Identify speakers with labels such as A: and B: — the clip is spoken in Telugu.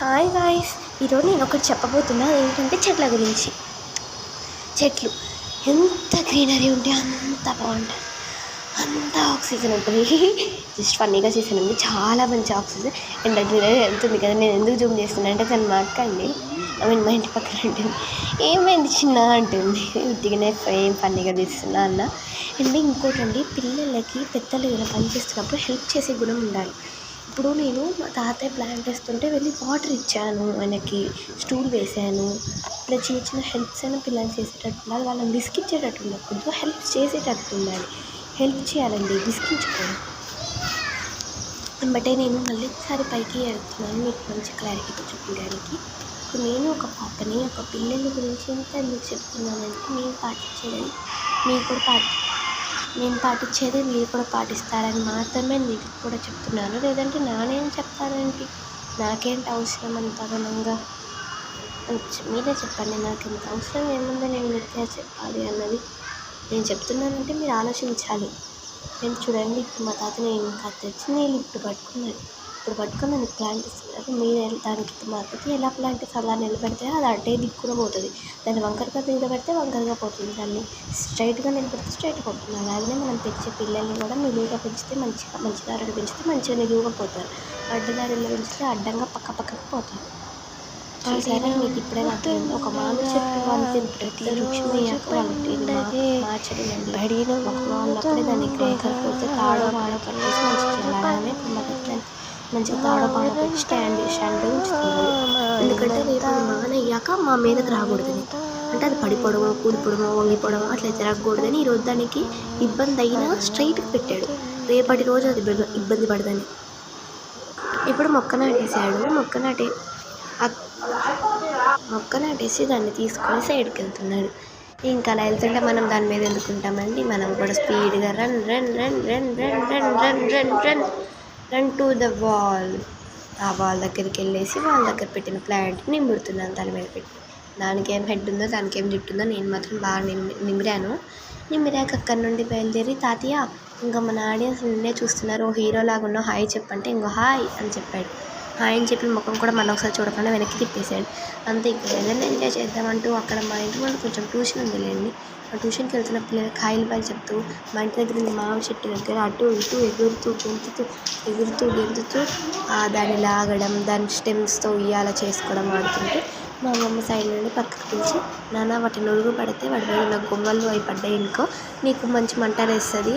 A: హాయ్ గాయ్స్, ఈరోజు నేను ఒకటి చెప్పబోతున్నా. ఏంటంటే చెట్ల గురించి. చెట్లు ఎంత గ్రీనరీ ఉంటే అంత బాగుంటుంది, అంత ఆక్సిజన్ ఉంటుంది. జస్ట్ ఫన్నీగా చేశానండి, చాలా మంచి ఆక్సిజన్ అండ్ గ్రీనరీ వెళ్తుంది కదా. నేను ఎందుకు జూమ్ చేస్తున్నా అంటే తను మా అక్క అండి. మా ఇంటి పక్కన ఉంటుంది. ఏమైంది చిన్న అంటుంది, ఉట్టిగానే ఏం ఫన్నీగా తీస్తున్నా అన్న. అండ్ ఇంకోటండి, పిల్లలకి పెద్దలు ఏదైనా పని చేస్తున్నప్పుడు హెల్ప్ చేసే గుణం ఉండాలి. ఇప్పుడు నేను మా తాతయ్య ప్లాంట్ వేస్తుంటే వెళ్ళి వాటర్ ఇచ్చాను, ఆయనకి స్టూల్ వేసాను. ఇట్లా చిన్న చిన్న హెల్ప్స్ అయినా పిల్లలు చేసేటట్టు ఉండాలి. వాళ్ళని విసిగించేటట్టు ఉండకూడదు, హెల్ప్ చేసేటట్టు ఉండాలి. హెల్ప్ చేయాలండి, విసిగించకూడదు. బట్ నేను మళ్ళీ ఒకసారి పైకి వెళ్తున్నాను మీకు మంచి క్లారిటీగా చూపించడానికి. ఇప్పుడు నేను ఒక పాపని, ఒక పిల్లల గురించి ఎంత ఎందుకు చెప్తున్నానంటే, నేను పాటించేది మీరు కూడా పాటిస్తారని మాత్రమే మీకు కూడా చెప్తున్నాను. లేదంటే నానేం చెప్తానండి, నాకేంటి అవసరం అంత ఘనంగా మీరే చెప్పండి. నాకు ఎంత అవసరం ఏముందో నేను మీకు చెప్పాలి అన్నది. నేను చెప్తున్నానంటే మీరు ఆలోచించాలి. నేను చూడండి, ఇప్పుడు మా తాత నేను తెచ్చి నేను ఇప్పుడు పట్టుకొని నేను ప్లాంట్ ఇస్తున్నాను. మీరు దానికి మాకైతే ఎలా ప్లాంట్ అలా నిలబెడితే అది అడ్డే దిక్కున పోతుంది. దాన్ని వంకరగా నిలబెడితే వంకరగా పోతుంది. దాన్ని స్ట్రైట్గా నిలబెడితే స్ట్రైట్గా పోతుంది. అలాగే మనం పెంచే పిల్లల్ని కూడా నిలువుగా పెంచితే మంచి దారిలో పెంచితే మంచిగా నిలువుగా పోతారు. అడ్డదారిలో పెంచితే అడ్డంగా పక్కకు పోతారు. చూసారా, మీకు ఇప్పుడే అర్థమైంది. ఒక మామిడి చెట్టు అంతే ప్రతి వృక్షం అయ్యాక మార్చడండి. మొక్కగా ఉన్నప్పుడే దానికి వంకరపోతే తాడో మాడో కట్టేసి మంచిగా అలానే మంచిగా తాడో మాడో పెట్టి స్టాండ్ ఉంచుతున్నాను. ఎందుకంటే రేపు మానయ్యాక మా మీదకి రాకూడదని, అంటే అది పడిపోవడమో కూలిపోవడమో వంగిపోవడమో అట్లా జరగకూడదని ఈరోజు దానికి ఇబ్బంది అయినా స్ట్రైట్గా పెట్టాడు. రేపటి రోజు అది ఇబ్బంది పడదని. ఇప్పుడు మొక్క నాటేసి దాన్ని తీసుకొని సైడ్కి వెళ్తున్నాడు. ఇంకా అలా వెళ్తుంటే మనం దాని మీద ఎందుకుంటామండి, మనం కూడా స్పీడ్గా రన్ టు ద వాల్. ఆ వాల్ దగ్గరికి వెళ్ళేసి వాళ్ళ దగ్గర పెట్టిన ప్లాంట్ని నింపుడుతున్నాను దాని మీద పెట్టి. దానికి ఏం హెడ్ ఉందో, దానికి ఏం జుట్టు ఉందో, నేను మాత్రం బాగా నిమిరాక అక్కడి నుండి బయలుదేరి, తాతయ్య ఇంకా మన ఆడియన్స్ నిన్నే చూస్తున్నారు, హీరోలాగా ఉన్నావు, హాయ్ చెప్పంటే ఇంకో హాయ్ అని చెప్పాడు. హాయ్ అని చెప్పిన ముఖం కూడా మళ్ళీ ఒకసారి చూడకుండా వెనక్కి తిప్పేశాడు. అంతే. ఇంకా ఏదైనా ఎంజాయ్ చేద్దామంటూ అక్కడ మా ఇంటి ముందు కొంచెం ట్యూషన్ ఉందిలేండి. ఆ ట్యూషన్కి వెళ్తున్న పిల్లలకి హాయిలు బాయ్ చెప్తూ మా ఇంటి దగ్గర ఉంది మామిడి చెట్టు దగ్గర అటు ఇటు ఎగురుతూ గెంతుతూ దాన్ని లాగడం, దాని స్టెమ్స్తో ఉయ్యాల చేసుకోవడం ఆడుతుంటే మా అమ్మమ్మ సైడ్ నుండి పక్కకు పిలిచి, నాన్న వాటి నొరుగు పడితే వాటి మీద ఉన్న గొంగళ్ళు అవి పడ్డాయి అనుకో నీకు మంచి మంట వేస్తుంది